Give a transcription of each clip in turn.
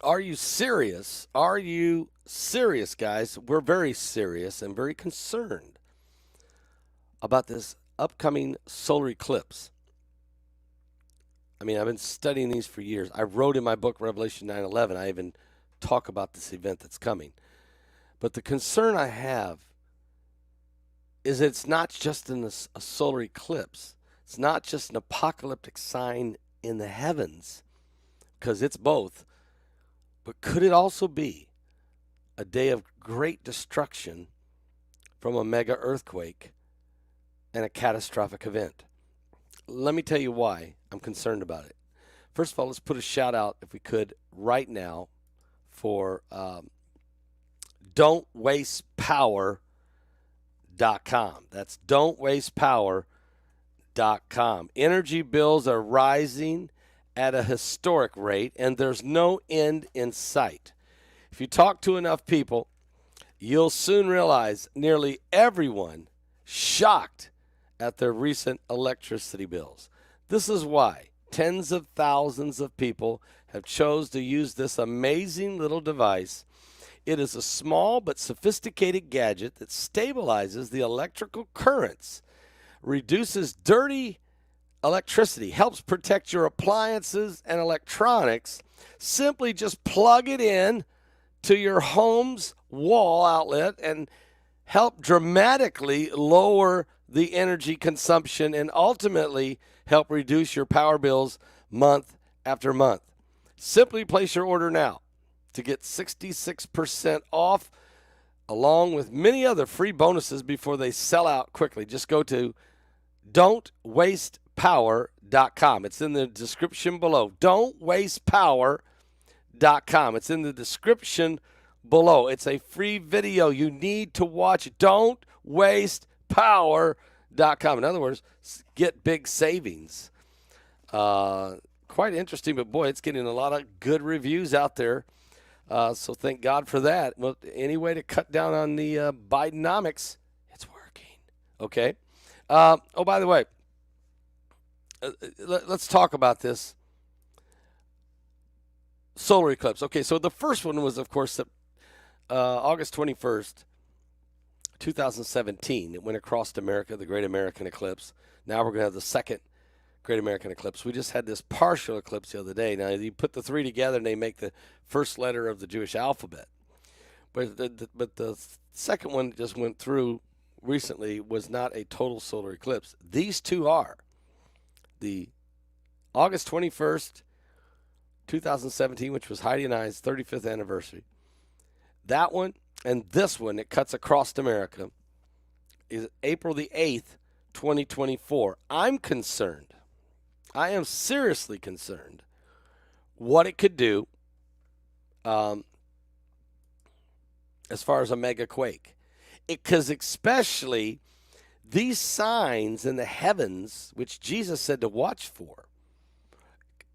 Are you serious? Are you serious, guys? We're very serious and very concerned about this upcoming solar eclipse. I mean, I've been studying these for years. I wrote in my book, Revelation 9:11, I even talk about this event that's coming. But the concern I have is it's not just a solar eclipse. It's not just an apocalyptic sign in the heavens, because it's both. But could it also be a day of great destruction from a mega earthquake and a catastrophic event? Let me tell you why I'm concerned about it. First of all, let's put a shout out, if we could, right now for don'twastepower.com. That's don'twastepower.com. Energy bills are rising at a historic rate, and there's no end in sight. If you talk to enough people, you'll soon realize nearly everyone shocked at their recent electricity bills. This is why tens of thousands of people have chose to use this amazing little device. It is a small but sophisticated gadget that stabilizes the electrical currents, reduces dirty electricity, helps protect your appliances and electronics. Simply just plug it in to your home's wall outlet and help dramatically lower the energy consumption and ultimately help reduce your power bills month after month. Simply place your order now to get 66% off, along with many other free bonuses before they sell out quickly. Just go to don'twastepower.com. It's in the description below. Don'twastepower.com. It's in the description below. It's a free video you need to watch. Don'twastepower.com. In other words, get big savings. Quite interesting, but boy, it's getting a lot of good reviews out there. So thank God for that. Well, any way to cut down on the Bidenomics, it's working. Okay. Oh, by the way, let's talk about this solar eclipse. Okay, so the first one was, of course, August 21st, 2017. It went across America, the Great American Eclipse. Now we're going to have the second Great American Eclipse. We just had this partial eclipse the other day. Now, you put the three together and they make the first letter of the Jewish alphabet. But the second one that just went through recently was not a total solar eclipse. These two are. The August 21st, 2017, which was Heidi and I's 35th anniversary. That one and this one, it cuts across America, is April the 8th, 2024. I'm concerned. I am seriously concerned what it could do as far as a mega quake. Because especially these signs in the heavens, which Jesus said to watch for,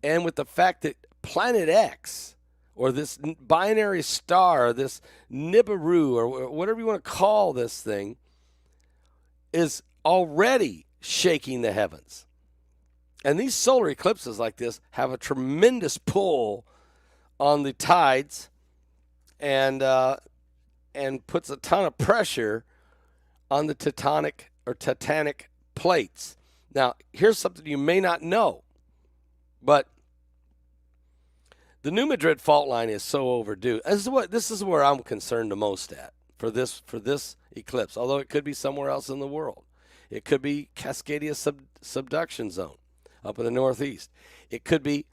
and with the fact that Planet X, or this binary star, this Nibiru, or whatever you want to call this thing, is already shaking the heavens. And these solar eclipses like this have a tremendous pull on the tides and puts a ton of pressure on the tectonic plates. Now, here's something you may not know, but the New Madrid fault line is so overdue. This is where I'm concerned the most at for this eclipse, although it could be somewhere else in the world. It could be Cascadia subduction zone up in the northeast. It could be,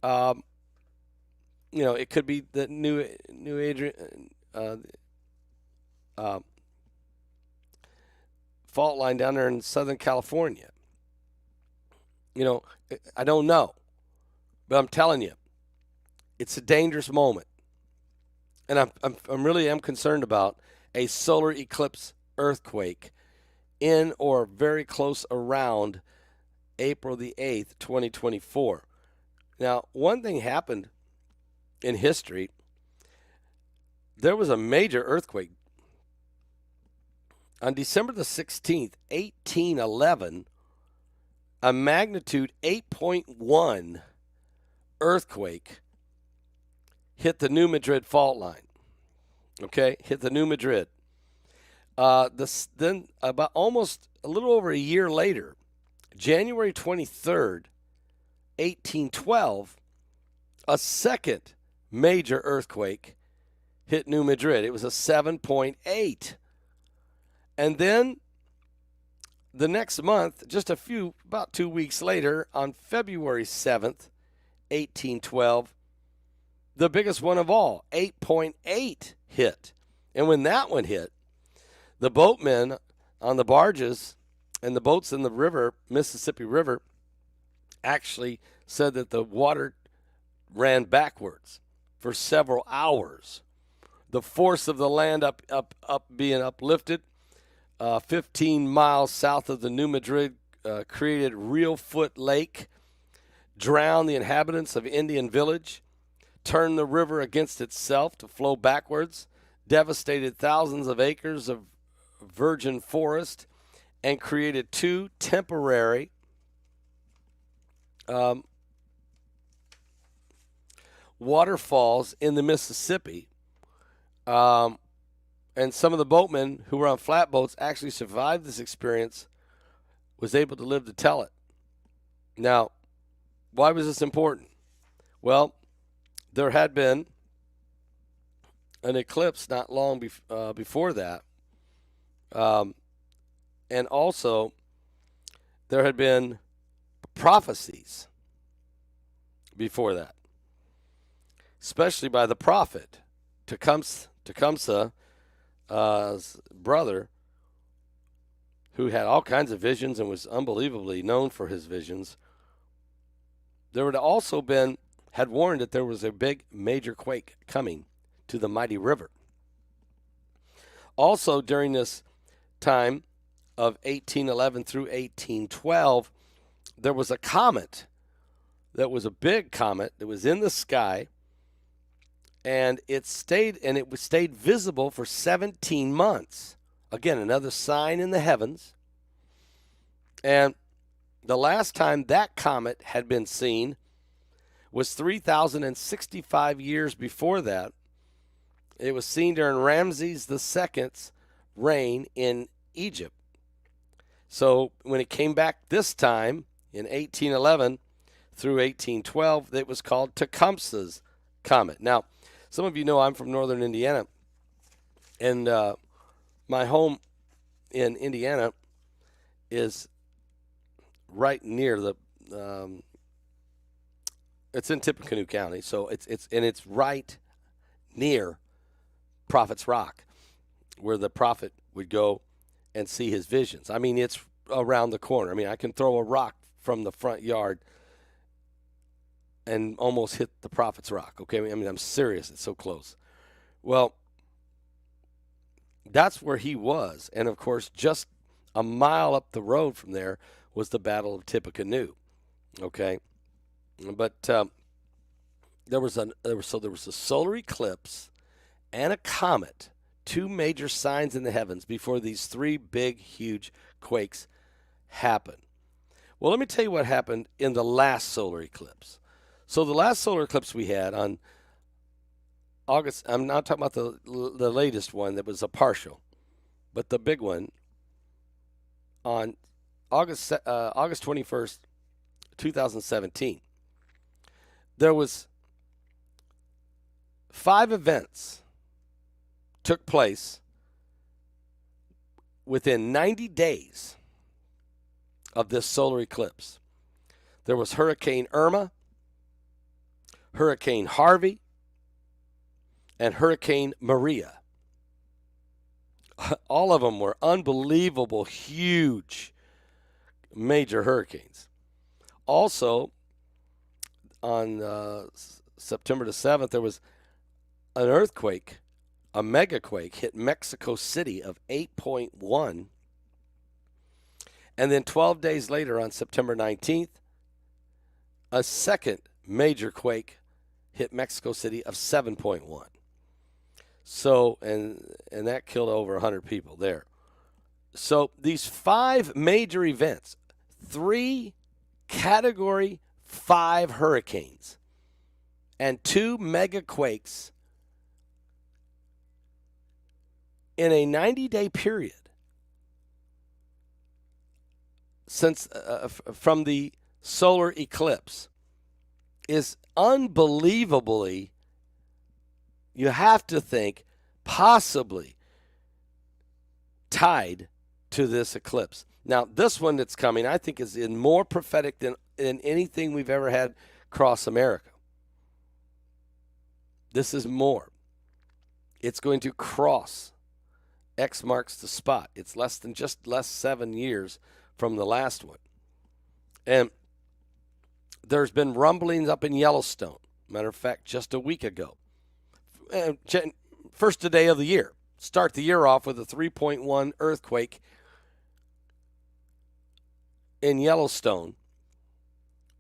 it could be the New Adrian fault line down there in Southern California. I don't know, but I'm telling you, it's a dangerous moment, and I'm really am concerned about a solar eclipse earthquake in or very close around April the 8th, 2024. Now, one thing happened in history. There was a major earthquake on December the 16th, 1811. A magnitude 8.1 earthquake hit the New Madrid fault line. Okay, hit the New Madrid. Then about almost a little over a year later, January 23rd, 1812, a second major earthquake hit New Madrid. It was a 7.8. And then the next month, about 2 weeks later, on February 7th, 1812, the biggest one of all, 8.8 hit. And when that one hit, the boatmen on the barges and the boats in the river, Mississippi River, actually said that the water ran backwards for several hours. The force of the land up being uplifted, 15 miles south of the New Madrid, created Reelfoot Lake, drowned the inhabitants of Indian Village, turned the river against itself to flow backwards, devastated thousands of acres of virgin forest, and created two temporary waterfalls in the Mississippi. And some of the boatmen who were on flatboats actually survived this experience, was able to live to tell it. Now, why was this important? Well, there had been an eclipse not long before that. And also, there had been prophecies before that, especially by the prophet Tecumseh's brother, who had all kinds of visions and was unbelievably known for his visions. There had warned that there was a big major quake coming to the mighty river. Also, during this time of 1811 through 1812, there was a comet that was a big comet that was in the sky, and it stayed visible for 17 months. Again, another sign in the heavens. And the last time that comet had been seen was 3,065 years before that. It was seen during Ramses II's reign in Egypt. So when it came back this time in 1811 through 1812, it was called Tecumseh's comet. Now, some of you know I'm from northern Indiana, and my home in Indiana is right near it's in Tippecanoe County, so it's right near Prophet's Rock, where the prophet would go and see his visions. I mean, it's around the corner. I mean, I can throw a rock from the front yard and almost hit the Prophet's Rock, okay? I mean, I'm serious. It's so close. Well, that's where he was. And, of course, just a mile up the road from there was the Battle of Tippecanoe, okay? But there was a solar eclipse and a comet, two major signs in the heavens before these three big, huge quakes happened. Well, let me tell you what happened in the last solar eclipse. So the last solar eclipse we had on August, I'm not talking about the latest one that was a partial, but the big one on August 21st, 2017. There was 5 events took place within 90 days of this solar eclipse. There was Hurricane Irma, Hurricane Harvey, and Hurricane Maria. All of them were unbelievable, huge, major hurricanes. Also, on September the 7th, there was an earthquake, a megaquake, hit Mexico City of 8.1. And then 12 days later, on September 19th, a second major quake hit Mexico City of 7.1. So, and that killed over 100 people there. So these 5 major events, 3 Category 5 hurricanes, and 2 mega quakes in a 90-day period since from the solar eclipse is unbelievably, you have to think, possibly tied to this eclipse. Now, this one that's coming, I think, is more prophetic than anything we've ever had across America. This is more. It's going to cross. X marks the spot. It's less 7 years from the last one. And there's been rumblings up in Yellowstone. Matter of fact, just a week ago. First day of the year. Start the year off with a 3.1 earthquake in Yellowstone,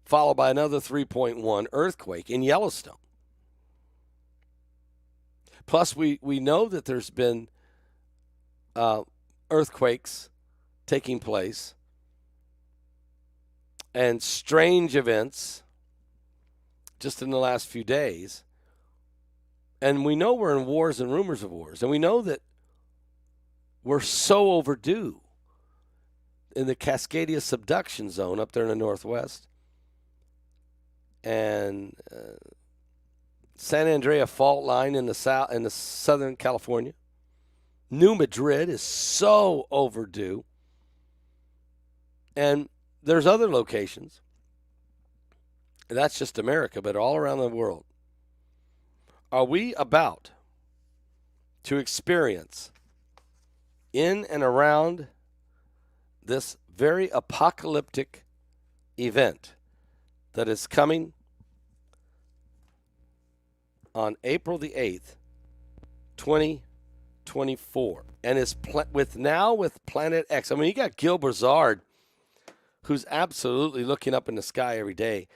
followed by another 3.1 earthquake in Yellowstone. Plus, we know that there's been earthquakes taking place and strange events just in the last few days. And we know we're in wars and rumors of wars. And we know that we're so overdue in the Cascadia subduction zone up there in the northwest. And San Andrea fault line in the southern California. New Madrid is so overdue. And there's other locations. That's just America, but all around the world. Are we about to experience in and around this very apocalyptic event that is coming on April the 8th, 2024, and is with Planet X? I mean, you got Gil Brazard, who's absolutely looking up in the sky every day,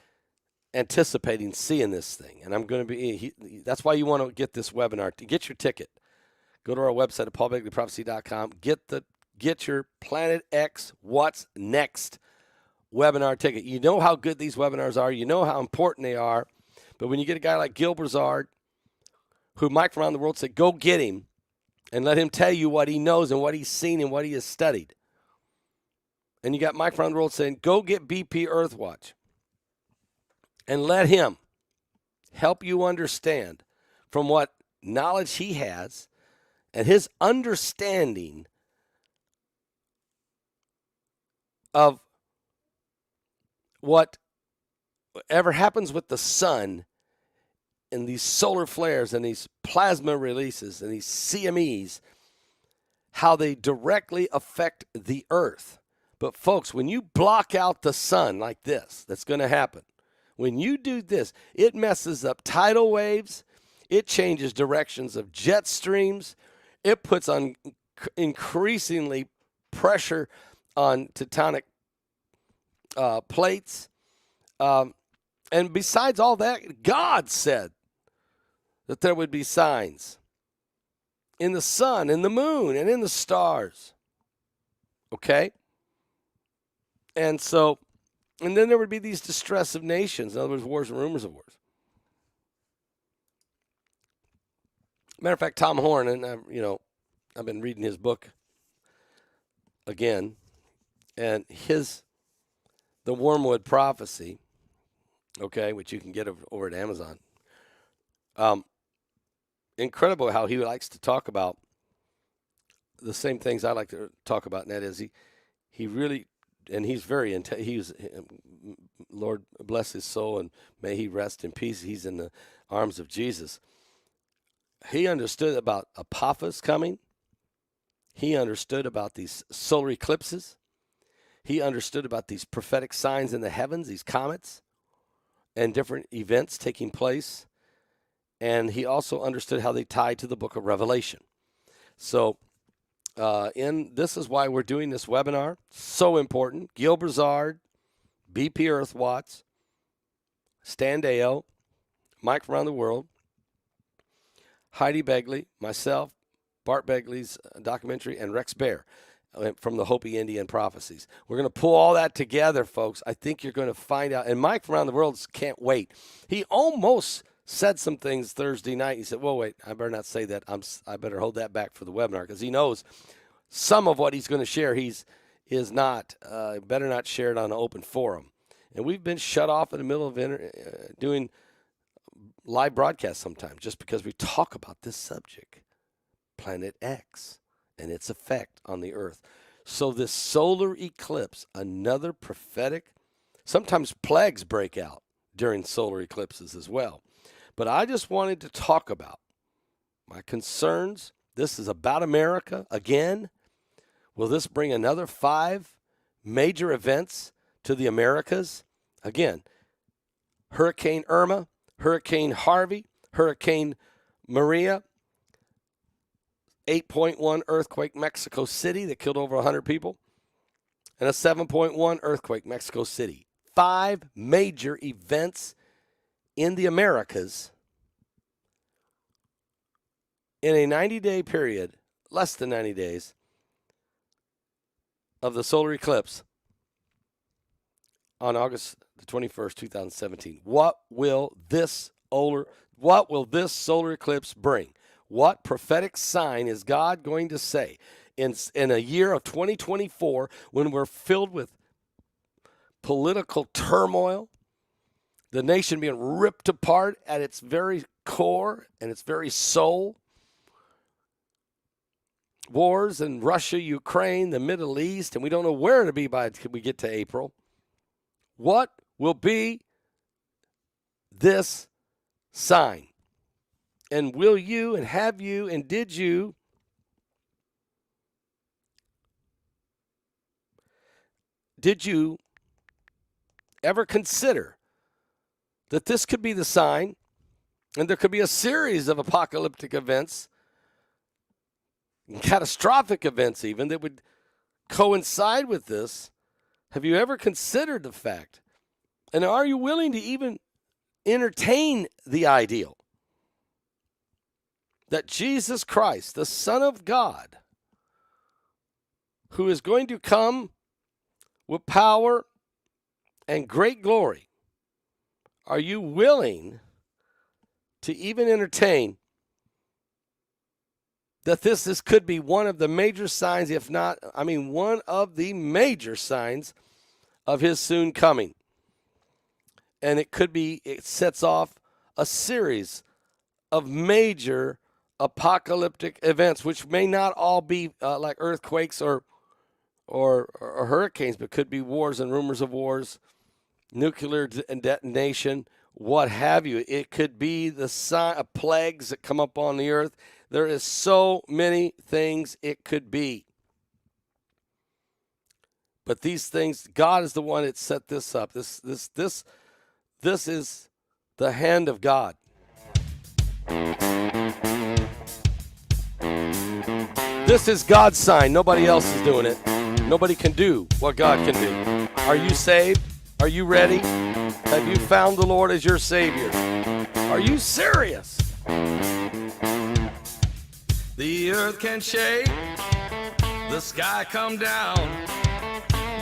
anticipating seeing this thing. And I'm going to be, that's why you want to get this webinar. To get your ticket, go to our website at paulbegleyprophecy.com. Get your Planet X What's Next webinar ticket. You know how good these webinars are. You know how important they are. But when you get a guy like Gil Brazard, who Mike from around the world said, go get him and let him tell you what he knows and what he's seen and what he has studied. And you got Mike from around the world saying, go get BP Earthwatch and let him help you understand from what knowledge he has and his understanding of whatever happens with the sun and these solar flares and these plasma releases and these CMEs, how they directly affect the earth. But folks, when you block out the sun like this, that's going to happen. When you do this, it messes up tidal waves. It changes directions of jet streams. It puts on increasingly pressure on tectonic plates. And besides all that, God said that there would be signs in the sun, in the moon, and in the stars. Okay? And so, and then there would be these distress of nations. In other words, wars and rumors of wars. Matter of fact, Tom Horn, and I've been reading his book again, and the Wormwood Prophecy, okay, which you can get over at Amazon. Incredible how he likes to talk about the same things I like to talk about, and that is he really, and he's very Lord bless his soul and may he rest in peace. He's in the arms of Jesus. He understood about Apophis coming. He understood about these solar eclipses. He understood about these prophetic signs in the heavens, these comets, and different events taking place. And he also understood how they tie to the book of Revelation. So this is why we're doing this webinar. So important. Gil Brazard, BP Earthwatch, Stan Deo, Mike from around the world, Heidi Begley, myself, Bart Begley's documentary, and Rex Bear from the Hopi Indian Prophecies. We're going to pull all that together, folks. I think you're going to find out. And Mike from around the world can't wait. He almost said some things Thursday night. He said, well, wait, I better not say that. I better hold that back for the webinar, because he knows some of what he's going to share better not share it on an open forum. And we've been shut off in the middle of doing live broadcasts sometimes just because we talk about this subject, Planet X, and its effect on the Earth. So this solar eclipse, another prophetic, sometimes plagues break out during solar eclipses as well. But I just wanted to talk about my concerns. This is about America again. Will this bring another 5 major events to the Americas? Again, Hurricane Irma, Hurricane Harvey, Hurricane Maria, 8.1 earthquake Mexico City that killed over 100 people, and a 7.1 earthquake Mexico City. 5 major events in the Americas in a 90-day period, less than 90 days, of the solar eclipse on August the 21st, 2017. What will this solar eclipse bring? What prophetic sign is God going to say in a year of 2024 when we're filled with political turmoil, the nation being ripped apart at its very core and its very soul, wars in Russia, Ukraine, the Middle East, and we don't know where to be by the time we get to April. What will be this sign? And will you, and have you, and did you ever consider that this could be the sign, and there could be a series of apocalyptic events, catastrophic events even, that would coincide with this? Have you ever considered the fact, and are you willing to even entertain the ideal that Jesus Christ, the Son of God, who is going to come with power and great glory, are you willing to even entertain that this could be one of the major signs, if not, one of the major signs of his soon coming? And it sets off a series of major apocalyptic events, which may not all be like earthquakes or hurricanes, but could be wars and rumors of wars, nuclear detonation, what have you. It could be the sign of plagues that come up on the earth. There is so many things it could be. But these things, God is the one that set this up. This is the hand of God. This is God's sign. Nobody else is doing it. Nobody can do what God can do. Are you saved? Are you ready? Have you found the Lord as your Savior? Are you serious? The earth can shake, the sky come down,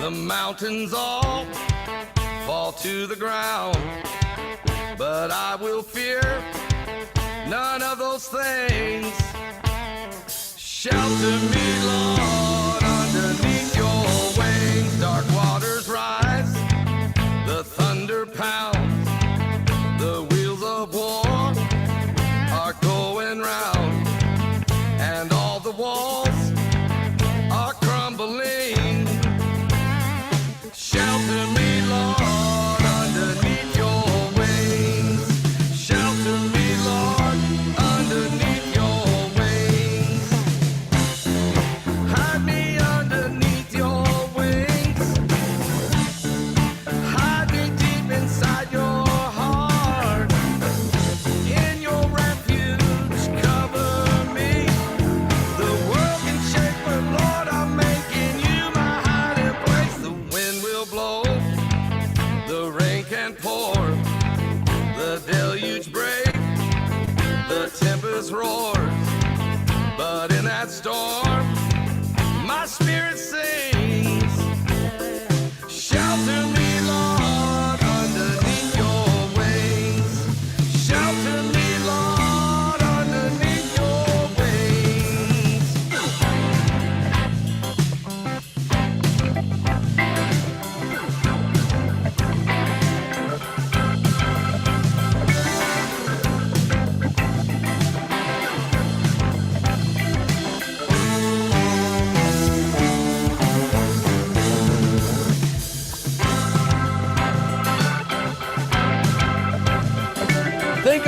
the mountains all fall to the ground. But I will fear none of those things. Shelter me, Lord, underneath your wings. Dark waters rise, the thunder pounds, the wheels of war are going round, and all the walls are crumbling. Shelter me, Lord, underneath your wings. Shelter me, Lord, underneath your wings. Hide me underneath your wings. Hide me deep inside your heart. In your refuge, cover me. The world can shake, but Lord, I'm making you my hiding place. The wind will blow, the rain can pour, the deluge break, the tempest roars. But in that storm, my spirit sings. Shelter me, Lord, underneath your wings. Shelter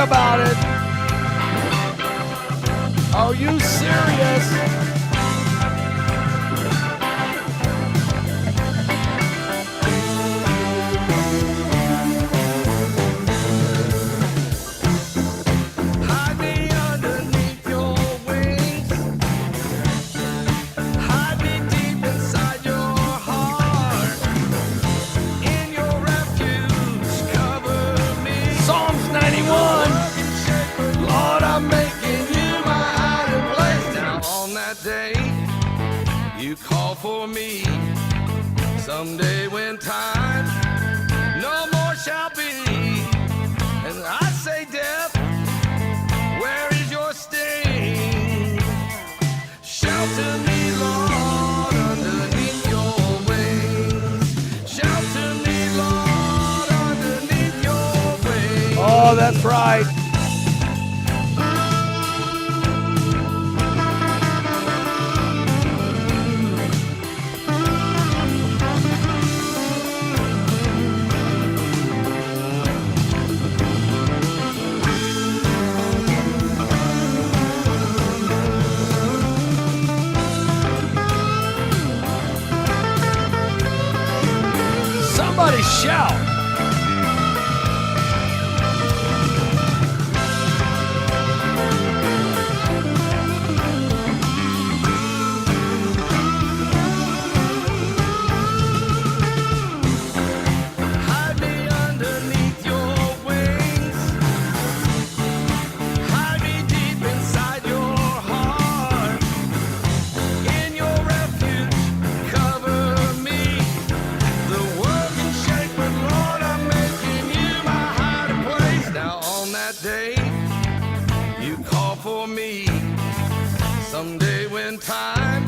about it. Are you serious? For me, someday when time no more shall be, and I say, death, where is your sting? Shelter me, Lord, underneath your wings. Shelter me, Lord, underneath your wings. Oh, that's right. Somebody shout. Hide me underneath your wings. Hide me deep inside your heart. In your refuge, cover me. The world can shake, but Lord, I'm making you my hiding place. Now on that day, you call for me. Someday when time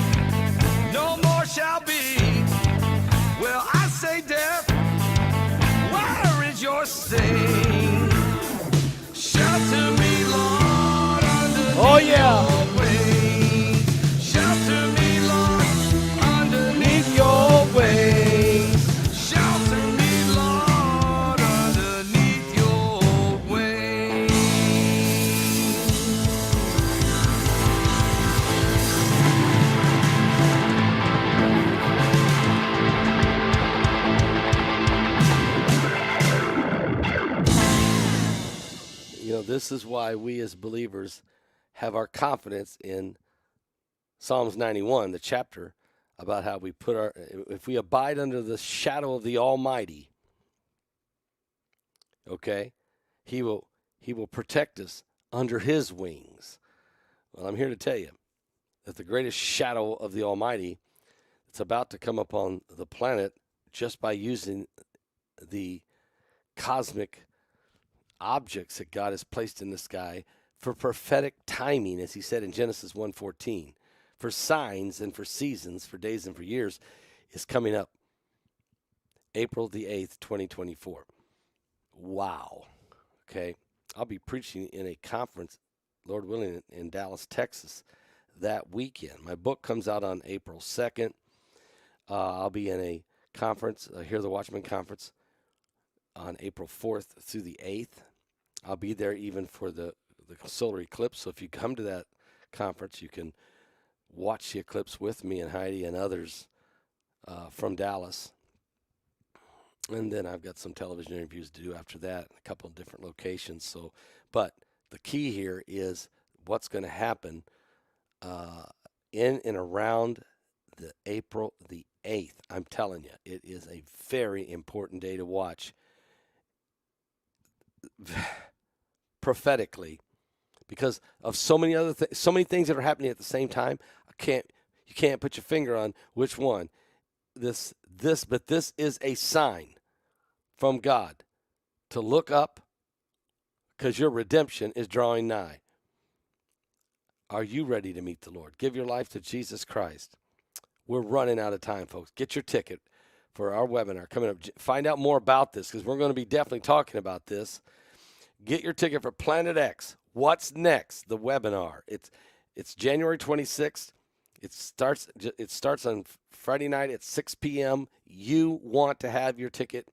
no more shall be, well, I say, death, where is your sting? Shelter me, Lord, underneath your wings. Shelter me, Lord, underneath your wings. Shelter me, Lord, underneath your wings. You know, this is why we as believers have our confidence in Psalms 91, the chapter about how we put our, if we abide under the shadow of the Almighty, okay, He will protect us under His wings. Well, I'm here to tell you that the greatest shadow of the Almighty that's about to come upon the planet just by using the cosmic objects that God has placed in the sky for prophetic timing, as He said in Genesis 1:14, for signs and for seasons, for days and for years, is coming up April the 8th, 2024. Wow. Okay. I'll be preaching in a conference, Lord willing, in Dallas, Texas that weekend. My book comes out on April 2nd. I'll be in a conference, Hear the Watchman Conference, on April 4th through the 8th. I'll be there even for the solar eclipse. So if you come to that conference, you can watch the eclipse with me and Heidi and others from Dallas. And then I've got some television interviews to do after that, a couple of different locations. So, but the key here is what's going to happen in and around the April the 8th. I'm telling you, it is a very important day to watch prophetically because of so many other things, so many things that are happening at the same time. You can't put your finger on which one. But this is a sign from God to look up because your redemption is drawing nigh. Are you ready to meet the Lord? Give your life to Jesus Christ. We're running out of time, folks. Get your ticket for our webinar coming up. Find out more about this because we're going to be definitely talking about this. Get your ticket for Planet X. What's next? The webinar. It's January 26th. It starts on Friday night at 6 p.m. You want to have your ticket,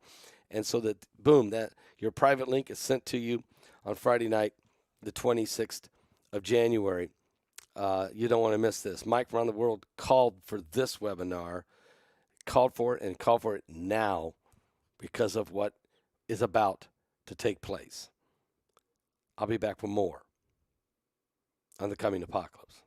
and so that boom, that your private link is sent to you on Friday night, the 26th of January. You don't want to miss this. Mike from around the world called for this webinar, called for it, and called for it now because of what is about to take place. I'll be back for more on the coming apocalypse.